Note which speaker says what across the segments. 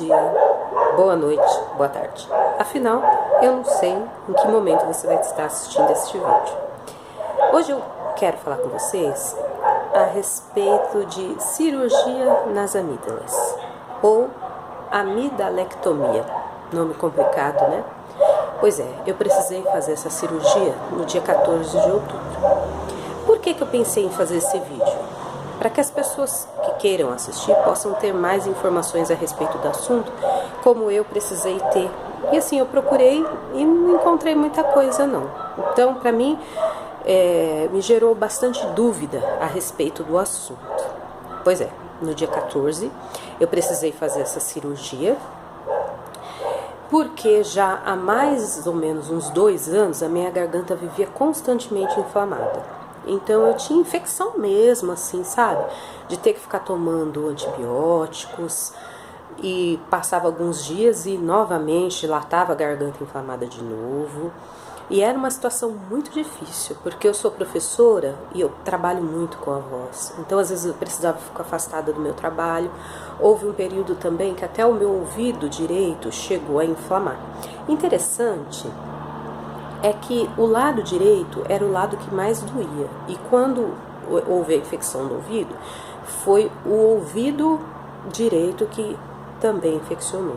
Speaker 1: dia, boa noite, boa tarde. Afinal, eu não sei em que momento você vai estar assistindo este vídeo. Hoje eu quero falar com vocês a respeito de cirurgia nas amígdalas, ou amidalectomia. Nome complicado, né? Pois é, eu precisei fazer essa cirurgia no dia 14 de outubro. Por que eu pensei em fazer esse vídeo? Para que as pessoas que queiram assistir possam ter mais informações a respeito do assunto, como eu precisei ter. E assim, eu procurei e não encontrei muita coisa não. Então, para mim, me gerou bastante dúvida a respeito do assunto. Pois é, no dia 14 eu precisei fazer essa cirurgia, porque já há mais ou menos uns 2 anos a minha garganta vivia constantemente inflamada. Então eu tinha infecção mesmo, assim, sabe? De ter que ficar tomando antibióticos e passava alguns dias e novamente latava a garganta inflamada de novo. E era uma situação muito difícil, porque eu sou professora e eu trabalho muito com a voz. Então às vezes eu precisava ficar afastada do meu trabalho. Houve um período também que até o meu ouvido direito chegou a inflamar. Interessante é que o lado direito era o lado que mais doía. E quando houve a infecção no ouvido, foi o ouvido direito que também infeccionou.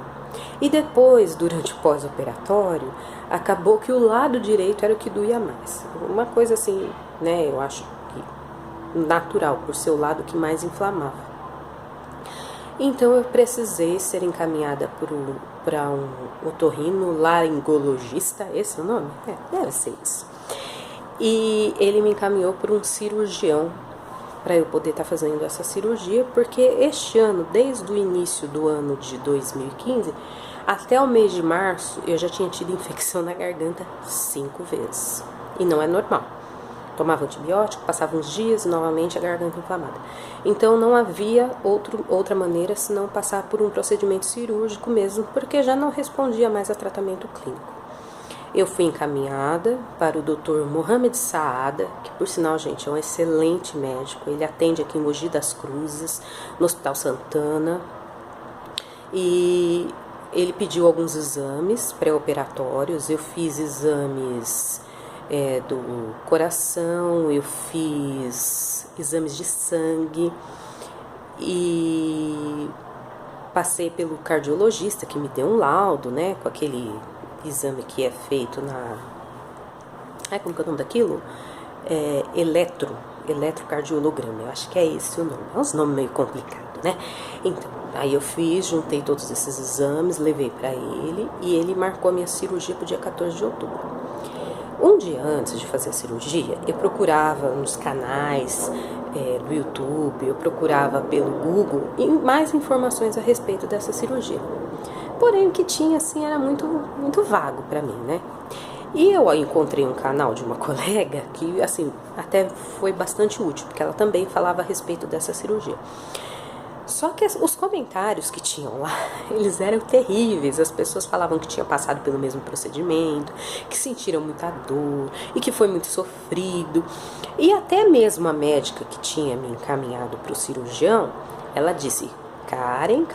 Speaker 1: E depois, durante o pós-operatório, acabou que o lado direito era o que doía mais. Uma coisa assim, né, eu acho que natural, por ser o lado que mais inflamava. Então eu precisei ser encaminhada para um otorrinolaringologista, esse é o nome? Deve ser isso. E ele me encaminhou para um cirurgião para eu poder estar fazendo essa cirurgia, porque este ano, desde o início do ano de 2015, até o mês de março, eu já tinha tido infecção na garganta 5 vezes. E não é normal. Tomava antibiótico, passava uns dias, novamente a garganta inflamada. Então não havia outra maneira senão passar por um procedimento cirúrgico mesmo, porque já não respondia mais a tratamento clínico. Eu fui encaminhada para o Dr. Mohamed Saada, que por sinal, gente, é um excelente médico. Ele atende aqui em Mogi das Cruzes, no Hospital Santana. E ele pediu alguns exames pré-operatórios. Eu fiz exames do coração, eu fiz exames de sangue e passei pelo cardiologista que me deu um laudo, né, com aquele exame que é feito como que é o nome daquilo? Eletrocardiograma, eu acho que é esse o nome. É uns nomes meio complicados, né? Então, aí eu juntei todos esses exames, levei para ele e ele marcou a minha cirurgia para o dia 14 de outubro. Um dia antes de fazer a cirurgia, eu procurava nos canais do YouTube, eu procurava pelo Google mais informações a respeito dessa cirurgia. Porém, o que tinha, assim, era muito, muito vago para mim, né? E eu encontrei um canal de uma colega que, assim, até foi bastante útil, porque ela também falava a respeito dessa cirurgia. Só que os comentários que tinham lá, eles eram terríveis. As pessoas falavam que tinham passado pelo mesmo procedimento, que sentiram muita dor e que foi muito sofrido. E até mesmo a médica que tinha me encaminhado para o cirurgião, ela disse: Karen,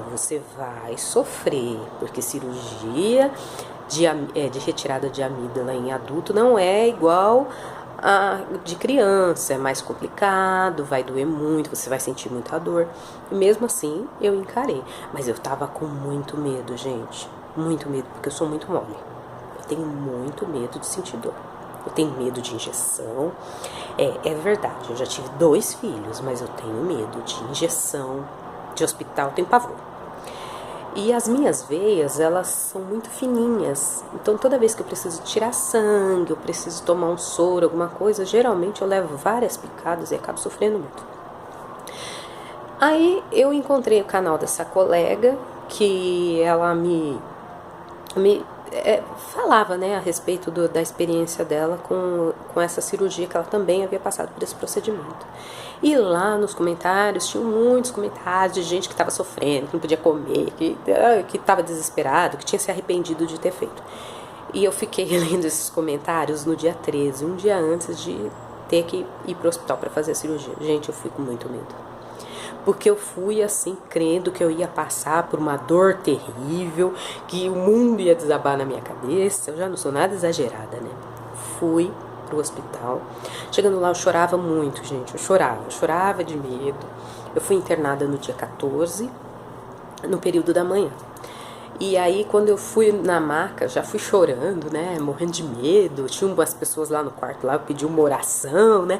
Speaker 1: você vai sofrer, porque cirurgia de retirada de amígdala em adulto não é igual a de criança, é mais complicado, vai doer muito, você vai sentir muita dor. E mesmo assim, eu encarei. Mas eu tava com muito medo, gente. Muito medo, porque eu sou muito mole. Eu tenho muito medo de sentir dor. Eu tenho medo de injeção. É verdade, eu já tive 2 filhos, mas eu tenho medo de injeção, de hospital, eu tenho pavor. E as minhas veias, elas são muito fininhas. Então, toda vez que eu preciso tirar sangue, eu preciso tomar um soro, alguma coisa, geralmente eu levo várias picadas e acabo sofrendo muito. Aí, eu encontrei o canal dessa colega, que ela me falava, né, a respeito da experiência dela com essa cirurgia, que ela também havia passado por esse procedimento. E lá nos comentários, tinham muitos comentários de gente que estava sofrendo, que não podia comer, que estava desesperado, que tinha se arrependido de ter feito. E eu fiquei lendo esses comentários no dia 13, um dia antes de ter que ir para o hospital para fazer a cirurgia. Gente, eu fui com muito medo. porque eu fui assim, crendo que eu ia passar por uma dor terrível, que o mundo ia desabar na minha cabeça. Eu já não sou nada exagerada, né? Fui pro hospital. Chegando lá, eu chorava muito, gente. Eu chorava de medo. Eu fui internada no dia 14, no período da manhã. E aí, quando eu fui na maca, já fui chorando, né? Morrendo de medo. Tinha umas pessoas lá no quarto, lá, eu pedi uma oração, né?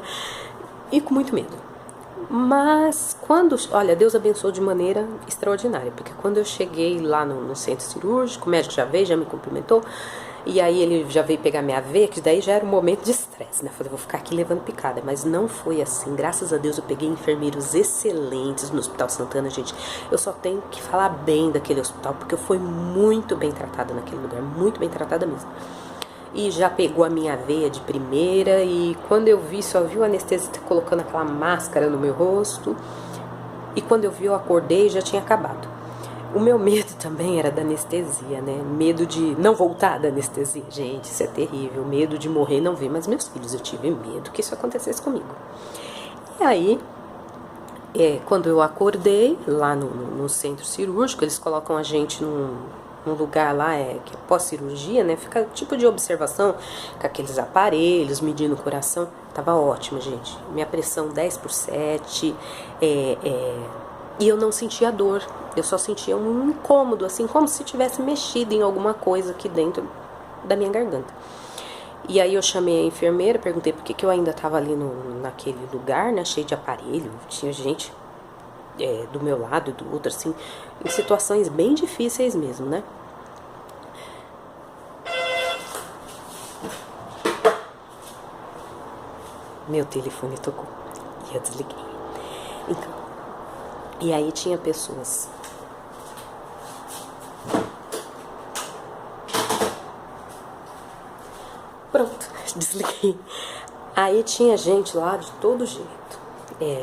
Speaker 1: E com muito medo. Mas quando, olha, Deus abençoou de maneira extraordinária, porque quando eu cheguei lá no centro cirúrgico, o médico já veio, já me cumprimentou, e aí ele já veio pegar minha veia, que daí já era um momento de estresse, né? Eu falei, vou ficar aqui levando picada, mas não foi assim. Graças a Deus eu peguei enfermeiros excelentes no Hospital Santana, gente. Eu só tenho que falar bem daquele hospital, porque eu fui muito bem tratada naquele lugar, muito bem tratada mesmo. E já pegou a minha veia de primeira, e quando eu vi, só vi o anestesista colocando aquela máscara no meu rosto, e quando eu vi, eu acordei e já tinha acabado. O meu medo também era da anestesia, né? Medo de não voltar da anestesia. Gente, isso é terrível. Medo de morrer e não ver. Mas meus filhos, eu tive medo que isso acontecesse comigo. E aí, quando eu acordei, lá no centro cirúrgico, eles colocam a gente num lugar lá, que é pós-cirurgia, né? Fica tipo de observação, com aqueles aparelhos, medindo o coração. Tava ótimo, gente. Minha pressão 10/7, e eu não sentia dor. Eu só sentia um incômodo, assim, como se tivesse mexido em alguma coisa aqui dentro da minha garganta. E aí eu chamei a enfermeira, perguntei por que eu ainda estava ali naquele lugar, né, cheio de aparelho. Tinha gente do meu lado e do outro, assim, em situações bem difíceis mesmo, né? Meu telefone tocou e eu desliguei. Então, e aí tinha pessoas. Pronto, desliguei. Aí tinha gente lá de todo jeito.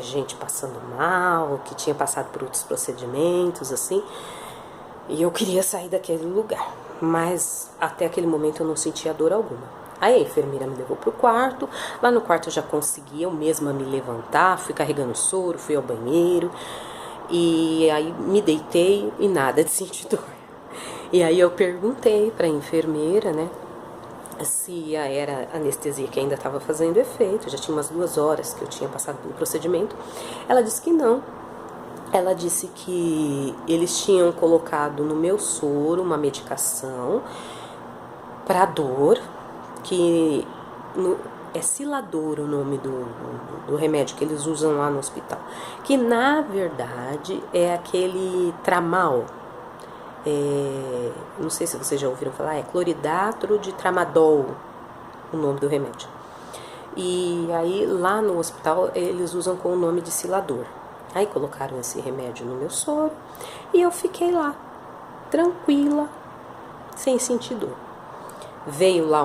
Speaker 1: Gente passando mal, que tinha passado por outros procedimentos, assim. E eu queria sair daquele lugar. Mas até aquele momento eu não sentia dor alguma. Aí a enfermeira me levou pro quarto. Lá no quarto eu já conseguia eu mesma me levantar. Fui carregando soro, fui ao banheiro. E aí me deitei e nada de sentir dor. E aí eu perguntei pra enfermeira, né, se era anestesia que ainda estava fazendo efeito. Já tinha umas 2 horas que eu tinha passado pelo procedimento. Ela disse que não. Ela disse que eles tinham colocado no meu soro uma medicação para dor, que é Cilador o nome do remédio que eles usam lá no hospital, que na verdade é aquele Tramal. Não sei se vocês já ouviram falar, é cloridato de tramadol, o nome do remédio. E aí lá no hospital eles usam com o nome de Cilador. Aí colocaram esse remédio no meu soro e eu fiquei lá, tranquila, sem sentir dor. Veio lá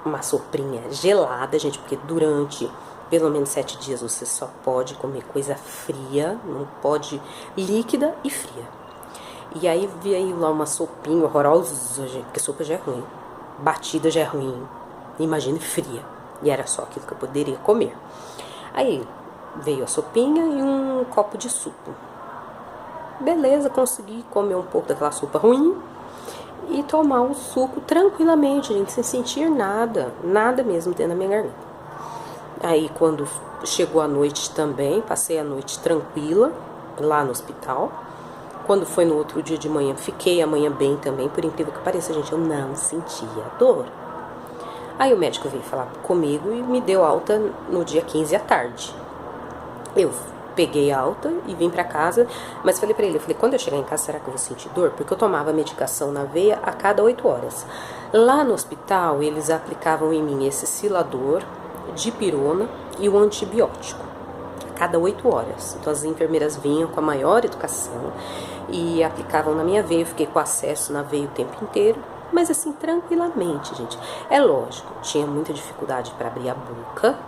Speaker 1: uma soprinha gelada, gente, porque durante pelo menos 7 dias você só pode comer coisa fria, não pode líquida e fria. E aí veio lá uma sopinha horrorosa, gente, porque sopa já é ruim, batida já é ruim, imagine fria. E era só aquilo que eu poderia comer. Aí veio a sopinha e um copo de suco. Beleza, consegui comer um pouco daquela sopa ruim e tomar um suco tranquilamente, gente, sem sentir nada, nada mesmo dentro da minha garganta. Aí quando chegou a noite também, passei a noite tranquila lá no hospital. Quando foi no outro dia de manhã, fiquei amanhã bem também, por incrível que pareça, gente, eu não sentia dor. Aí o médico veio falar comigo e me deu alta no dia 15 à tarde. Eu peguei alta e vim pra casa, mas falei pra ele, quando eu chegar em casa, será que eu vou sentir dor? Porque eu tomava medicação na veia a cada 8 horas. Lá no hospital, eles aplicavam em mim esse Cilador, dipirona e o antibiótico, a cada 8 horas. Então as enfermeiras vinham com a maior educação e aplicavam na minha veia. Eu fiquei com acesso na veia o tempo inteiro, mas assim, tranquilamente, gente. É lógico, tinha muita dificuldade para abrir a boca,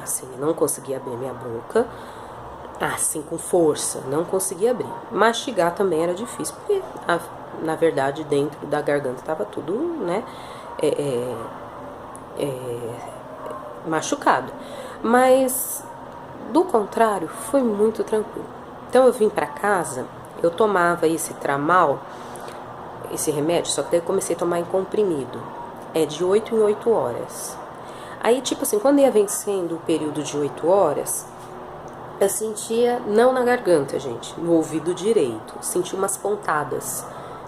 Speaker 1: assim, eu não conseguia abrir a minha boca, assim, com força, não conseguia abrir. Mastigar também era difícil, porque, na verdade, dentro da garganta estava tudo, né, machucado. Mas do contrário, foi muito tranquilo. Então eu vim para casa, eu tomava esse Tramal, esse remédio, só que daí eu comecei a tomar em comprimido. É de 8 em 8 horas. Aí, tipo assim, quando ia vencendo o período de 8 horas, eu sentia, não na garganta, gente, no ouvido direito, sentia umas pontadas.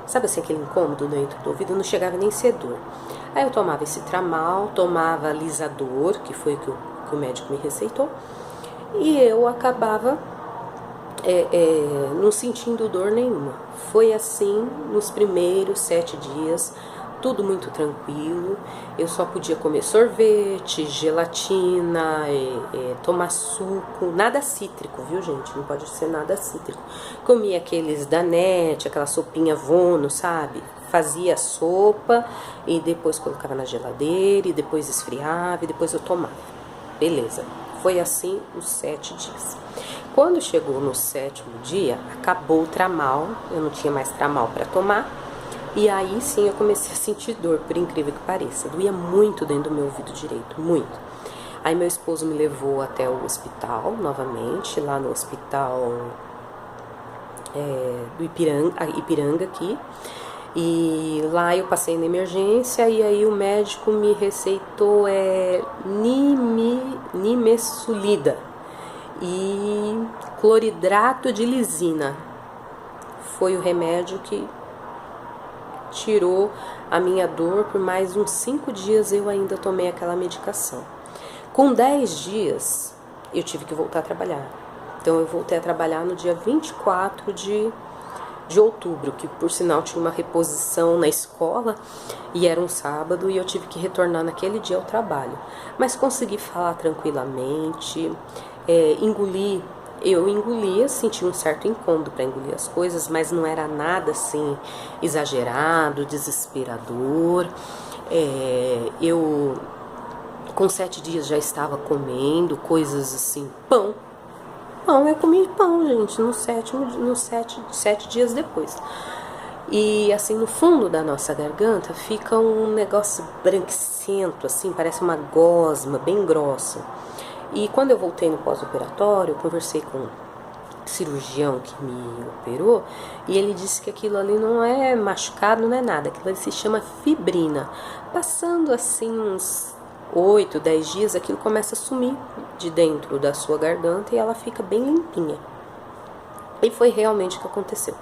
Speaker 1: Sabe assim, aquele incômodo dentro do ouvido? Não chegava nem a ser dor. Aí eu tomava esse Tramal, tomava alisador, que foi o que o médico me receitou, e eu acabava não sentindo dor nenhuma. Foi assim nos primeiros 7 dias, tudo muito tranquilo. Eu só podia comer sorvete, gelatina, tomar suco, nada cítrico, viu, gente? Não pode ser nada cítrico. Comia aqueles Danette, aquela sopinha Vono, sabe? Fazia sopa e depois colocava na geladeira e depois esfriava e depois eu tomava. Beleza. Foi assim os 7 dias. Quando chegou no 7º dia, acabou o Tramal, eu não tinha mais Tramal para tomar. E aí sim eu comecei a sentir dor, por incrível que pareça. Doía muito dentro do meu ouvido direito, muito. Aí meu esposo me levou até o hospital, novamente, lá no hospital do Ipiranga aqui. E lá eu passei na emergência e aí o médico me receitou nimesulida e cloridrato de lisina. Foi o remédio que tirou a minha dor. Por mais uns 5 dias eu ainda tomei aquela medicação. Com 10 dias eu tive que voltar a trabalhar. Então eu voltei a trabalhar no dia 24 de outubro, que por sinal tinha uma reposição na escola e era um sábado e eu tive que retornar naquele dia ao trabalho. Mas consegui falar tranquilamente, eu engolia, senti um certo incômodo para engolir as coisas, mas não era nada assim exagerado, desesperador. Eu com 7 dias já estava comendo coisas assim, pão, eu comi pão, gente, no 7 dias depois. E assim, no fundo da nossa garganta fica um negócio branquicento, assim, parece uma gosma bem grossa. E quando eu voltei no pós-operatório, eu conversei com o cirurgião que me operou e ele disse que aquilo ali não é machucado, não é nada, aquilo ali se chama fibrina. Passando assim uns 8, 10 dias, aquilo começa a sumir de dentro da sua garganta e ela fica bem limpinha. E foi realmente o que aconteceu.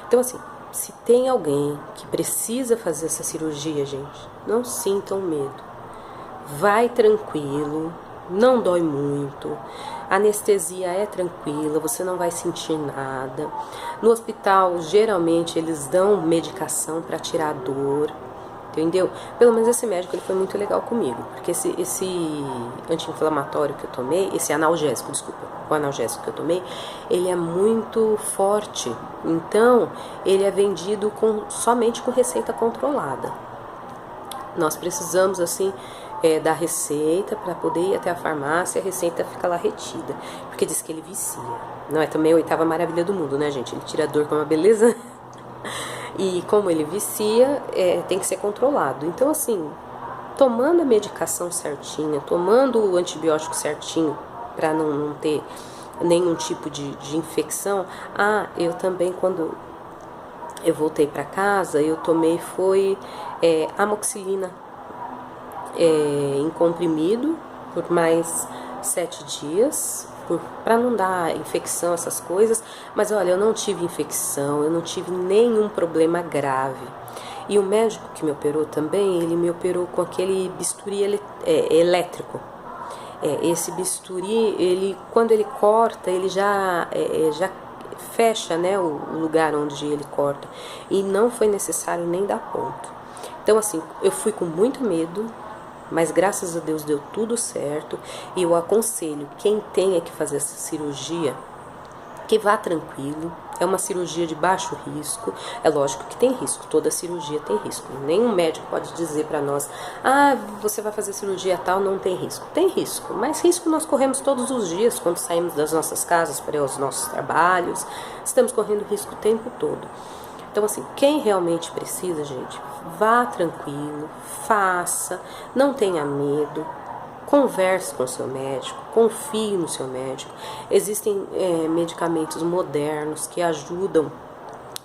Speaker 1: Então assim, se tem alguém que precisa fazer essa cirurgia, gente, não sintam medo. Vai tranquilo, não dói muito, a anestesia é tranquila, você não vai sentir nada. No hospital, geralmente, eles dão medicação para tirar a dor, entendeu? Pelo menos esse médico ele foi muito legal comigo, porque esse anti-inflamatório que eu tomei, esse analgésico, desculpa, o analgésico que eu tomei, ele é muito forte, então ele é vendido somente com receita controlada. Nós precisamos, assim, da receita para poder ir até a farmácia, a receita fica lá retida, porque diz que ele vicia. Não é também a 8ª maravilha do mundo, né, gente? Ele tira a dor com uma beleza. E como ele vicia, tem que ser controlado. Então, assim, tomando a medicação certinha, tomando o antibiótico certinho, para não ter nenhum tipo de infecção. Eu também, quando eu voltei para casa, eu tomei amoxicilina em comprimido por mais 7 dias, para não dar infecção, essas coisas. Mas olha, eu não tive infecção, eu não tive nenhum problema grave. E o médico que me operou também, ele me operou com aquele bisturi elétrico. Esse bisturi, ele, quando ele corta, ele já fecha, né, o lugar onde ele corta. E não foi necessário nem dar ponto. Então assim, eu fui com muito medo, mas graças a Deus deu tudo certo. E eu aconselho quem tenha que fazer essa cirurgia, que vá tranquilo. É uma cirurgia de baixo risco. É lógico que tem risco, toda cirurgia tem risco. Nenhum médico pode dizer para nós: você vai fazer cirurgia tal, não tem risco. Tem risco, mas risco nós corremos todos os dias quando saímos das nossas casas para ir aos nossos trabalhos. Estamos correndo risco o tempo todo. Então assim, quem realmente precisa, gente, vá tranquilo, faça, não tenha medo. Converse com o seu médico, confie no seu médico. Existem medicamentos modernos que ajudam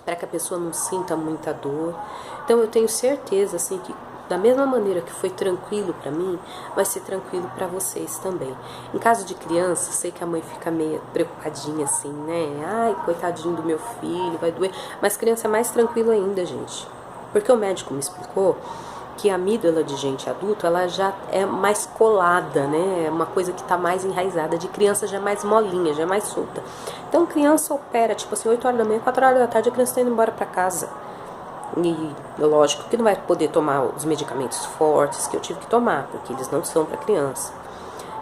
Speaker 1: para que a pessoa não sinta muita dor. Então eu tenho certeza assim que da mesma maneira que foi tranquilo para mim, vai ser tranquilo para vocês também. Em caso de criança, sei que a mãe fica meio preocupadinha assim, né? Ai, coitadinho do meu filho, vai doer. Mas criança é mais tranquilo ainda, gente. Porque o médico me explicou que a amígdala de gente adulta, ela já é mais colada, né? É uma coisa que está mais enraizada. De criança já é mais molinha, já é mais solta. Então criança opera, tipo assim, 8 horas da manhã, 4 horas da tarde, a criança está indo embora para casa. E lógico que não vai poder tomar os medicamentos fortes que eu tive que tomar, porque eles não são para criança.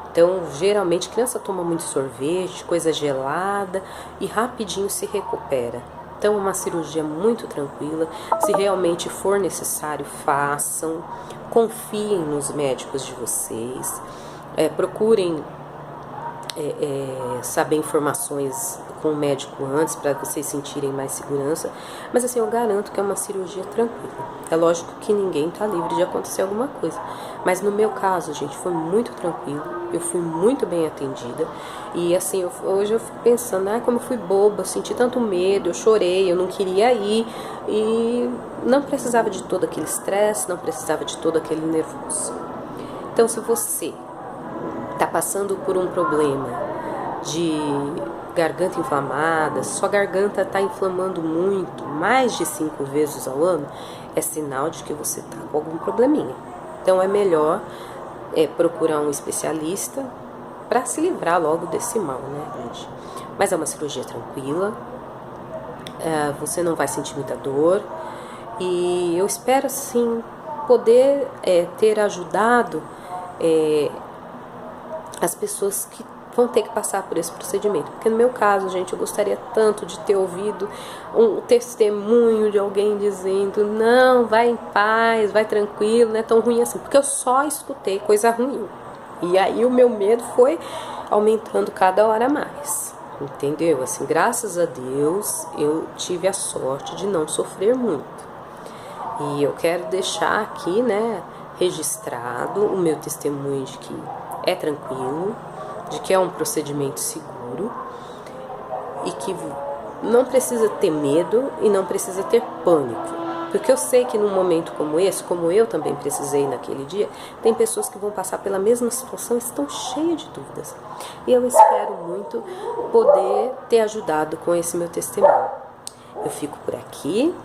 Speaker 1: Então, geralmente, criança toma muito sorvete, coisa gelada e rapidinho se recupera. Então, uma cirurgia muito tranquila. Se realmente for necessário, façam. Confiem nos médicos de vocês. Procurem saber informações com o médico antes, para vocês sentirem mais segurança. Mas assim, eu garanto que é uma cirurgia tranquila. É lógico que ninguém está livre de acontecer alguma coisa. Mas no meu caso, gente, foi muito tranquilo. Eu fui muito bem atendida. E assim, hoje eu fico pensando, como eu fui boba, eu senti tanto medo, eu chorei, eu não queria ir. E não precisava de todo aquele estresse, não precisava de todo aquele nervoso. Então, se você está passando por um problema de garganta inflamada, sua garganta está inflamando muito, mais de 5 vezes ao ano, é sinal de que você está com algum probleminha. Então é melhor procurar um especialista para se livrar logo desse mal, né, gente? Mas é uma cirurgia tranquila, você não vai sentir muita dor, e eu espero, assim, poder ter ajudado as pessoas que vão ter que passar por esse procedimento. Porque no meu caso, gente, eu gostaria tanto de ter ouvido um testemunho de alguém dizendo, não, vai em paz, vai tranquilo, não é tão ruim assim. Porque eu só escutei coisa ruim. E aí o meu medo foi aumentando cada hora mais. Entendeu? Assim, graças a Deus, eu tive a sorte de não sofrer muito. E eu quero deixar aqui, né, registrado o meu testemunho de que é tranquilo, de que é um procedimento seguro e que não precisa ter medo e não precisa ter pânico. Porque eu sei que num momento como esse, como eu também precisei naquele dia, tem pessoas que vão passar pela mesma situação e estão cheias de dúvidas. E eu espero muito poder ter ajudado com esse meu testemunho. Eu fico por aqui.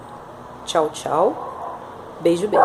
Speaker 1: Tchau, tchau. Beijo, beijo.